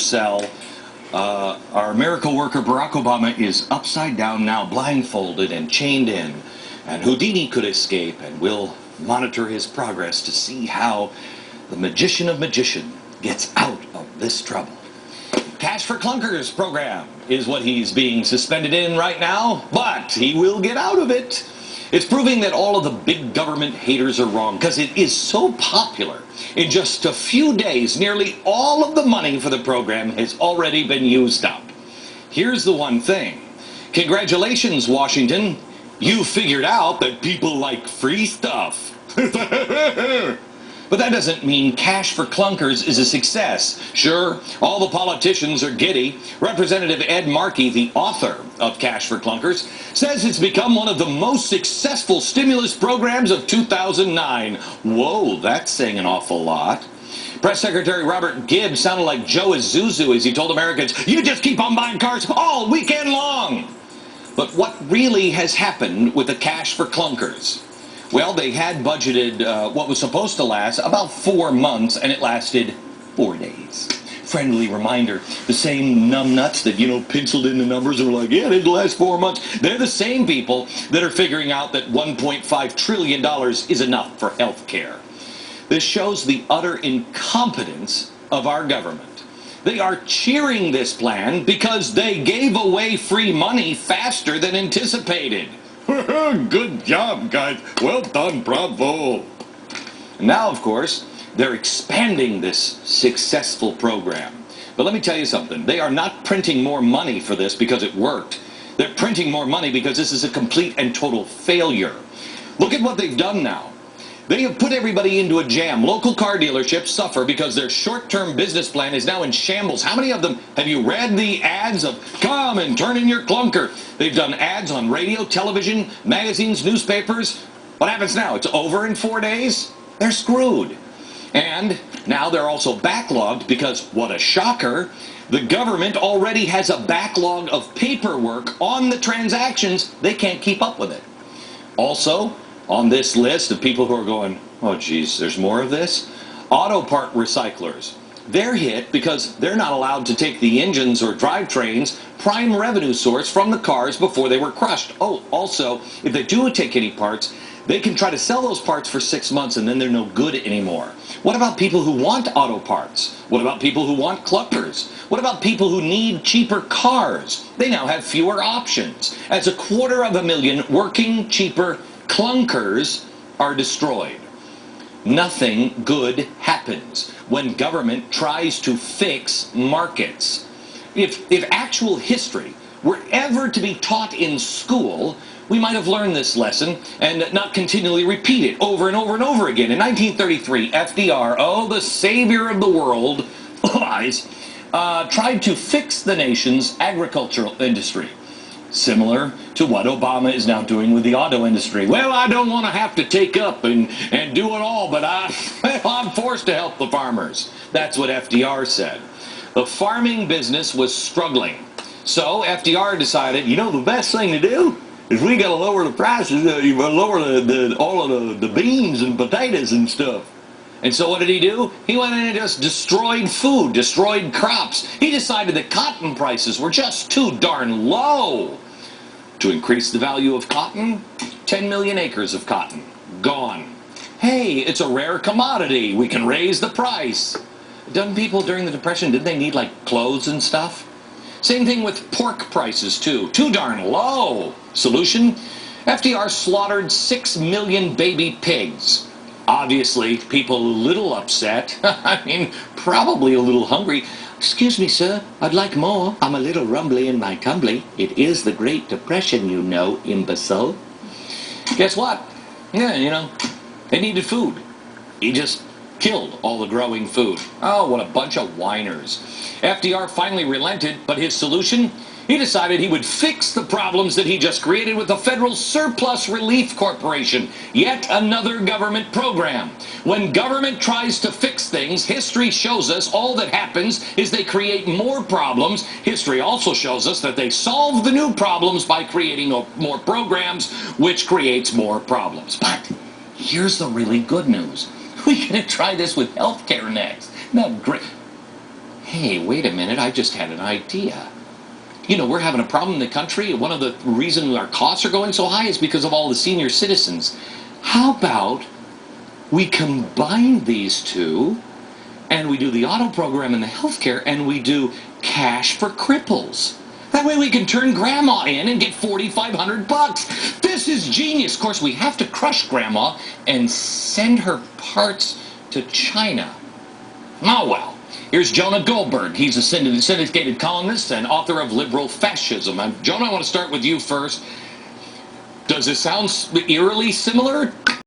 cell. Our miracle worker Barack Obama is upside down now, blindfolded and chained in. And Houdini could escape, and we'll monitor his progress to see how the magician of magician gets out of this trouble. Cash for Clunkers program is what he's being suspended in right now, but he will get out of it. It's proving that all of the big government haters are wrong, because it is so popular. In just a few days, nearly all of the money for the program has already been used up. Here's the one thing. Congratulations, Washington. You figured out that people like free stuff. But that doesn't mean Cash for Clunkers is a success. Sure, all the politicians are giddy. Representative Ed Markey, the author of Cash for Clunkers, says it's become one of the most successful stimulus programs of 2009. Whoa, that's saying an awful lot. Press Secretary Robert Gibbs sounded like Joe Isuzu as he told Americans, "You just keep on buying cars all weekend long." But what really has happened with the Cash for Clunkers? Well, they had budgeted what was supposed to last about 4 months, and it lasted 4 days. Friendly reminder, the same numbnuts that, penciled in the numbers and were like, yeah, it'll last 4 months. They're the same people that are figuring out that $1.5 trillion is enough for health care. This shows the utter incompetence of our government. They are cheering this plan because they gave away free money faster than anticipated. Good job, guys. Well done, bravo. Now, of course, they're expanding this successful program. But let me tell you something. They are not printing more money for this because it worked. They're printing more money because this is a complete and total failure. Look at what they've done now. They have put everybody into a jam. Local car dealerships suffer because their short-term business plan is now in shambles. How many of them have you read the ads of, come and turn in your clunker? They've done ads on radio, television, magazines, newspapers. What happens now? It's over in 4 days? They're screwed. And now they're also backlogged because, what a shocker, the government already has a backlog of paperwork on the transactions. They can't keep up with it. Also, on this list of people who are going, oh geez, there's more of this? Auto part recyclers. They're hit because they're not allowed to take the engines or drivetrains, prime revenue source, from the cars before they were crushed. Oh, also, if they do take any parts, they can try to sell those parts for 6 months and then they're no good anymore. What about people who want auto parts? What about people who want clunkers? What about people who need cheaper cars? They now have fewer options, as 250,000 working, cheaper clunkers are destroyed. Nothing good happens when government tries to fix markets. If actual history were ever to be taught in school, we might have learned this lesson and not continually repeat it over and over and over again. In 1933, FDR, oh, the savior of the world, lies, tried to fix the nation's agricultural industry. Similar to what Obama is now doing with the auto industry. Well, I don't want to have to take up and do it all, but I'm forced to help the farmers. That's what FDR said. The farming business was struggling. So FDR decided, the best thing to do is we got to lower the prices, lower all of the beans and potatoes and stuff. And so what did he do? He went in and just destroyed food, destroyed crops. He decided that cotton prices were just too darn low. To increase the value of cotton, 10 million acres of cotton, gone. Hey, it's a rare commodity. We can raise the price. Done people during the Depression, didn't they need, clothes and stuff? Same thing with pork prices, too. Too darn low. Solution? FDR slaughtered 6 million baby pigs. Obviously, people a little upset. Probably a little hungry. Excuse me, sir, I'd like more. I'm a little rumbly in my tumbly. It is the Great Depression, imbecile. Guess what? Yeah, they needed food. He just killed all the growing food. Oh, what a bunch of whiners. FDR finally relented, but his solution? He decided he would fix the problems that he just created with the Federal Surplus Relief Corporation, yet another government program. When government tries to fix things, history shows us all that happens is they create more problems. History also shows us that they solve the new problems by creating more programs, which creates more problems. But here's the really good news. We're going to try this with healthcare next. Isn't that great? Hey, wait a minute, I just had an idea. You know, we're having a problem in the country. One of the reasons our costs are going so high is because of all the senior citizens. How about we combine these two and we do the auto program and the healthcare and we do cash for cripples? That way we can turn grandma in and get 4,500 bucks. This is genius. Of course, we have to crush grandma and send her parts to China. Oh, well. Here's Jonah Goldberg. He's a syndicated columnist and author of Liberal Fascism. Jonah, I want to start with you first. Does this sound eerily similar?